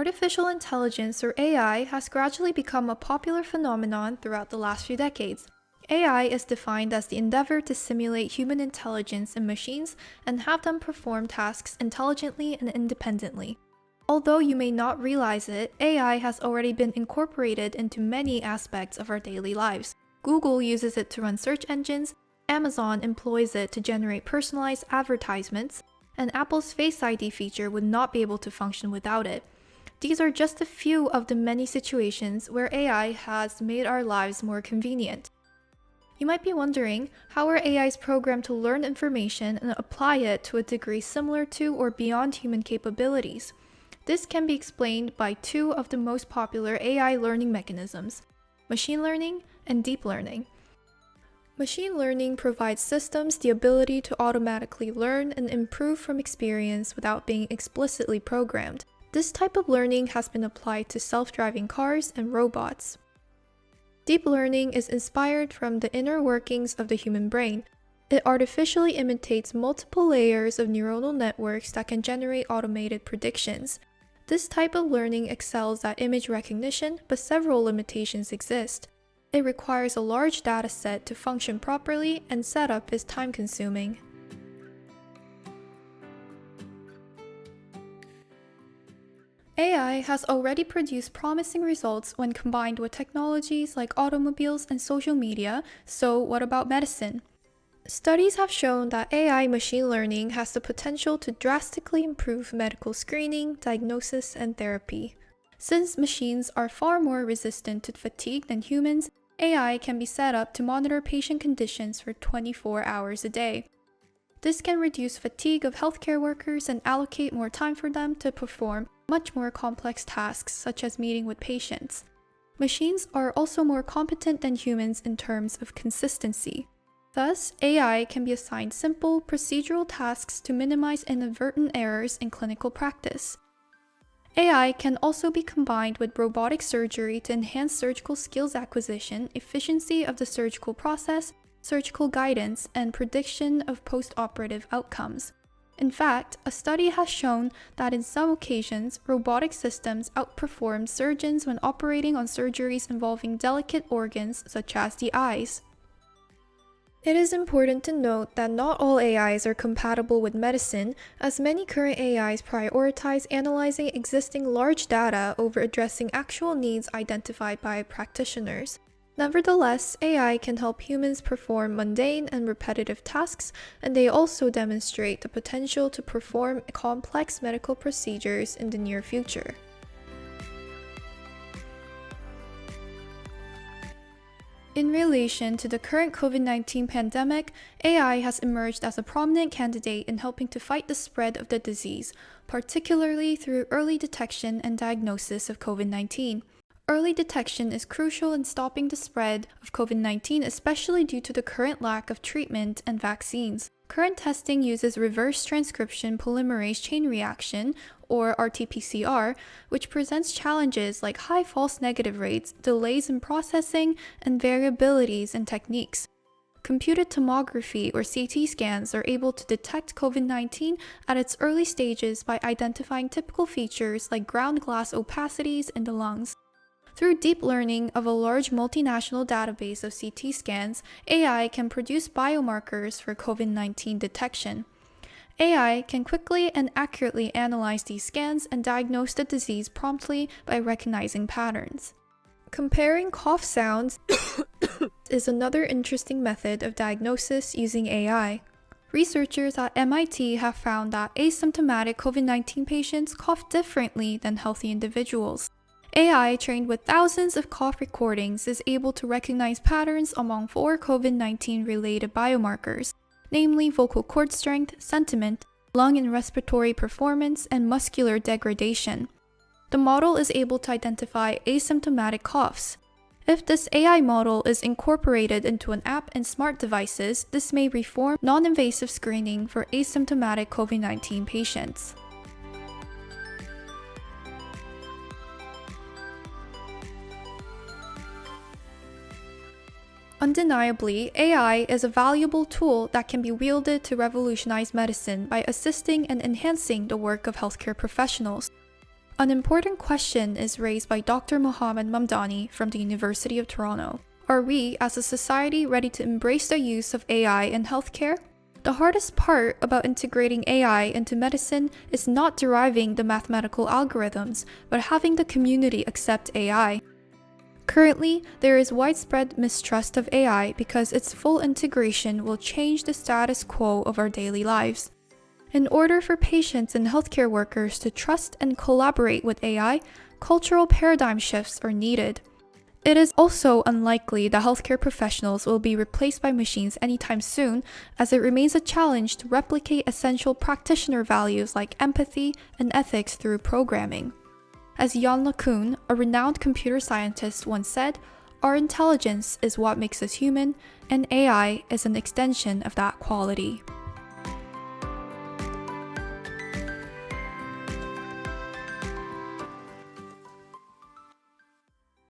Artificial intelligence, or AI, has gradually become a popular phenomenon throughout the last few decades. AI is defined as the endeavor to simulate human intelligence in machines and have them perform tasks intelligently and independently. Although you may not realize it, AI has already been incorporated into many aspects of our daily lives. Google uses it to run search engines, Amazon employs it to generate personalized advertisements, and Apple's Face ID feature would not be able to function without it. These are just a few of the many situations where AI has made our lives more convenient. You might be wondering, how are AIs programmed to learn information and apply it to a degree similar to or beyond human capabilities? This can be explained by two of the most popular AI learning mechanisms: machine learning and deep learning. Machine learning provides systems the ability to automatically learn and improve from experience without being explicitly programmed. This type of learning has been applied to self-driving cars and robots. Deep learning is inspired from the inner workings of the human brain. It artificially imitates multiple layers of neuronal networks that can generate automated predictions. This type of learning excels at image recognition, but several limitations exist. It requires a large data set to function properly, and setup is time-consuming. AI has already produced promising results when combined with technologies like automobiles and social media, so what about medicine? Studies have shown that AI machine learning has the potential to drastically improve medical screening, diagnosis, and therapy. Since machines are far more resistant to fatigue than humans, AI can be set up to monitor patient conditions for 24 hours a day. This can reduce fatigue of healthcare workers and allocate more time for them to perform much more complex tasks, such as meeting with patients. Machines are also more competent than humans in terms of consistency. Thus, AI can be assigned simple, procedural tasks to minimize inadvertent errors in clinical practice. AI can also be combined with robotic surgery to enhance surgical skills acquisition, efficiency of the surgical process, surgical guidance, and prediction of post-operative outcomes. In fact, a study has shown that in some occasions, robotic systems outperform surgeons when operating on surgeries involving delicate organs such as the eyes. It is important to note that not all AIs are compatible with medicine, as many current AIs prioritize analyzing existing large data over addressing actual needs identified by practitioners. Nevertheless, AI can help humans perform mundane and repetitive tasks, and they also demonstrate the potential to perform complex medical procedures in the near future. In relation to the current COVID-19 pandemic, AI has emerged as a prominent candidate in helping to fight the spread of the disease, particularly through early detection and diagnosis of COVID-19. Early detection is crucial in stopping the spread of COVID-19, especially due to the current lack of treatment and vaccines. Current testing uses reverse transcription polymerase chain reaction, or RT-PCR, which presents challenges like high false negative rates, delays in processing, and variabilities in techniques. Computed tomography or CT scans are able to detect COVID-19 at its early stages by identifying typical features like ground glass opacities in the lungs. Through deep learning of a large multinational database of CT scans, AI can produce biomarkers for COVID-19 detection. AI can quickly and accurately analyze these scans and diagnose the disease promptly by recognizing patterns. Comparing cough sounds is another interesting method of diagnosis using AI. Researchers at MIT have found that asymptomatic COVID-19 patients cough differently than healthy individuals. AI, trained with thousands of cough recordings, is able to recognize patterns among 4 COVID-19 related biomarkers, namely vocal cord strength, sentiment, lung and respiratory performance, and muscular degradation. The model is able to identify asymptomatic coughs. If this AI model is incorporated into an app and smart devices, this may reform non-invasive screening for asymptomatic COVID-19 patients. Undeniably, AI is a valuable tool that can be wielded to revolutionize medicine by assisting and enhancing the work of healthcare professionals. An important question is raised by Dr. Mohammed Mamdani from the University of Toronto. Are we, as a society, ready to embrace the use of AI in healthcare? The hardest part about integrating AI into medicine is not deriving the mathematical algorithms, but having the community accept AI. Currently, there is widespread mistrust of AI because its full integration will change the status quo of our daily lives. In order for patients and healthcare workers to trust and collaborate with AI, cultural paradigm shifts are needed. It is also unlikely that healthcare professionals will be replaced by machines anytime soon, as it remains a challenge to replicate essential practitioner values like empathy and ethics through programming. As Yann LeCun, a renowned computer scientist, once said, "Our intelligence is what makes us human, and AI is an extension of that quality."